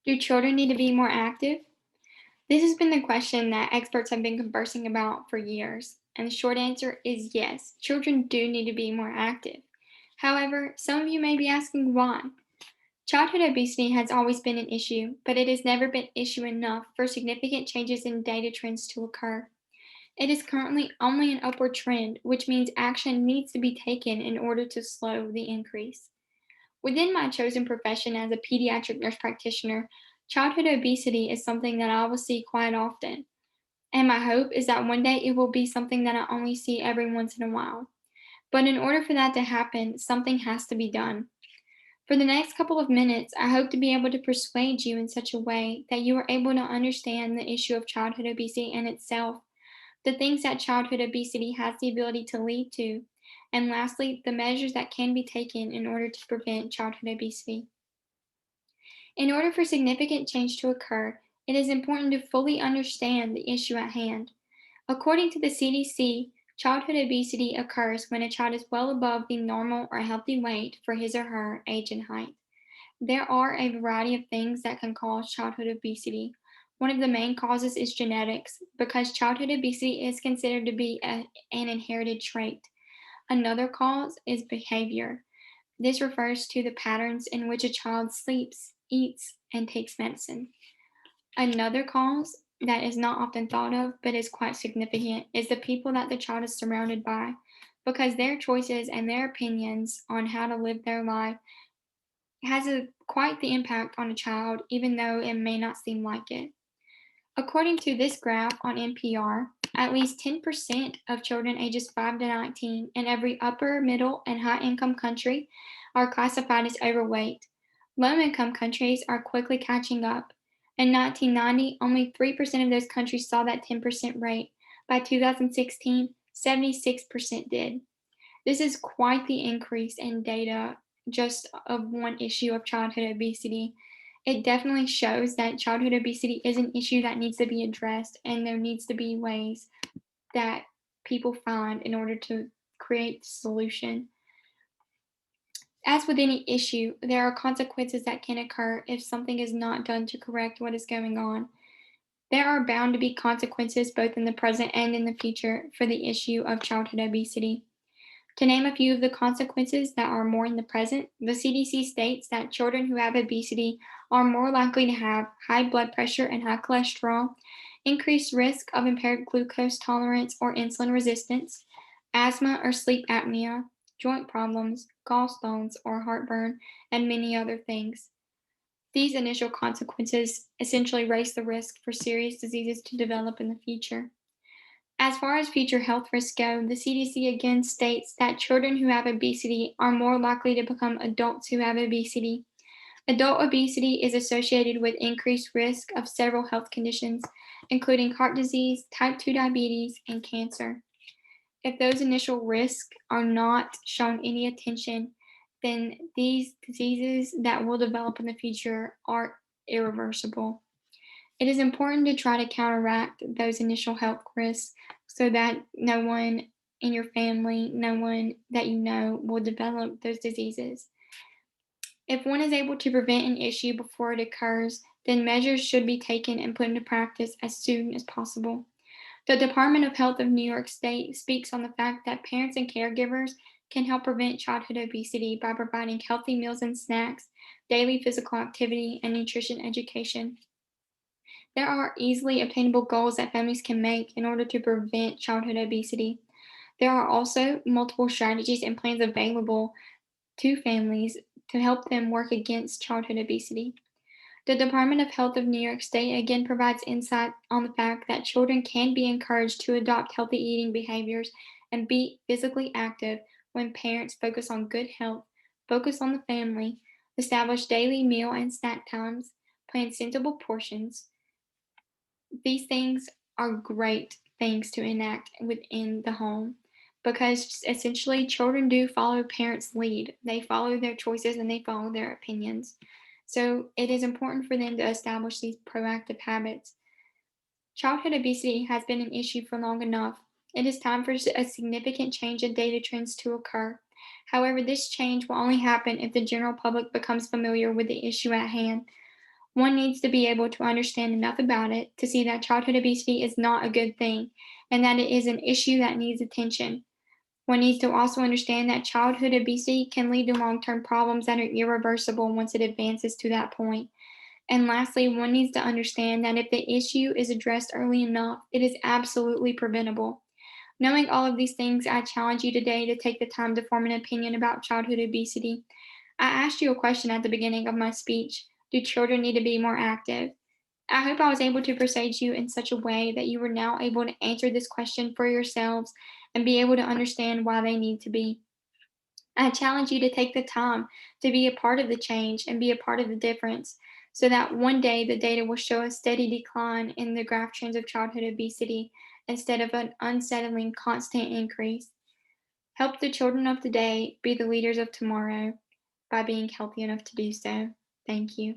Do children need to be more active? This has been the question that experts have been conversing about for years, and the short answer is yes, children do need to be more active. However, some of you may be asking why. Childhood obesity has always been an issue, but it has never been issue enough for significant changes in data trends to occur. It is currently only an upward trend, which means action needs to be taken in order to slow the increase. Within my chosen profession as a pediatric nurse practitioner, childhood obesity is something that I will see quite often. And my hope is that one day it will be something that I only see every once in a while. But in order for that to happen, something has to be done. For the next couple of minutes, I hope to be able to persuade you in such a way that you are able to understand the issue of childhood obesity in itself, the things that childhood obesity has the ability to lead to, and lastly, the measures that can be taken in order to prevent childhood obesity. In order for significant change to occur, it is important to fully understand the issue at hand. According to the CDC, childhood obesity occurs when a child is well above the normal or healthy weight for his or her age and height. There are a variety of things that can cause childhood obesity. One of the main causes is genetics, because childhood obesity is considered to be an inherited trait. Another cause is behavior. This refers to the patterns in which a child sleeps, eats, and takes medicine. Another cause that is not often thought of but is quite significant is the people that the child is surrounded by, because their choices and their opinions on how to live their life has quite the impact on a child, even though it may not seem like it. According to this graph on NPR, at least 10% of children ages 5 to 19 in every upper, middle, and high income country are classified as overweight. Low income countries are quickly catching up. In 1990, only 3% of those countries saw that 10% rate. By 2016, 76% did. This is quite the increase in data just of one issue of childhood obesity. It definitely shows that childhood obesity is an issue that needs to be addressed, and there needs to be ways that people find in order to create solution. As with any issue, there are consequences that can occur if something is not done to correct what is going on. There are bound to be consequences both in the present and in the future for the issue of childhood obesity. To name a few of the consequences that are more in the present, the CDC states that children who have obesity are more likely to have high blood pressure and high cholesterol, increased risk of impaired glucose tolerance or insulin resistance, asthma or sleep apnea, joint problems, gallstones or heartburn, and many other things. These initial consequences essentially raise the risk for serious diseases to develop in the future. As far as future health risks go, the CDC again states that children who have obesity are more likely to become adults who have obesity. Adult obesity is associated with increased risk of several health conditions, including heart disease, type 2 diabetes, and cancer. If those initial risks are not shown any attention, then these diseases that will develop in the future are irreversible. It is important to try to counteract those initial health risks so that no one in your family, no one that you know will develop those diseases. If one is able to prevent an issue before it occurs, then measures should be taken and put into practice as soon as possible. The Department of Health of New York State speaks on the fact that parents and caregivers can help prevent childhood obesity by providing healthy meals and snacks, daily physical activity, and nutrition education. There are easily obtainable goals that families can make in order to prevent childhood obesity. There are also multiple strategies and plans available to families to help them work against childhood obesity. The Department of Health of New York State again provides insight on the fact that children can be encouraged to adopt healthy eating behaviors and be physically active when parents focus on good health, focus on the family, establish daily meal and snack times, plan sensible portions. These things are great things to enact within the home because essentially children do follow parents' lead. They follow their choices and they follow their opinions. So it is important for them to establish these proactive habits. Childhood obesity has been an issue for long enough. It is time for a significant change in data trends to occur. However, this change will only happen if the general public becomes familiar with the issue at hand. One needs to be able to understand enough about it to see that childhood obesity is not a good thing and that it is an issue that needs attention. One needs to also understand that childhood obesity can lead to long term problems that are irreversible once it advances to that point. And lastly, one needs to understand that if the issue is addressed early enough, it is absolutely preventable. Knowing all of these things, I challenge you today to take the time to form an opinion about childhood obesity. I asked you a question at the beginning of my speech. Do children need to be more active? I hope I was able to persuade you in such a way that you are now able to answer this question for yourselves and be able to understand why they need to be. I challenge you to take the time to be a part of the change and be a part of the difference so that one day the data will show a steady decline in the graph trends of childhood obesity instead of an unsettling constant increase. Help the children of today be the leaders of tomorrow by being healthy enough to do so. Thank you.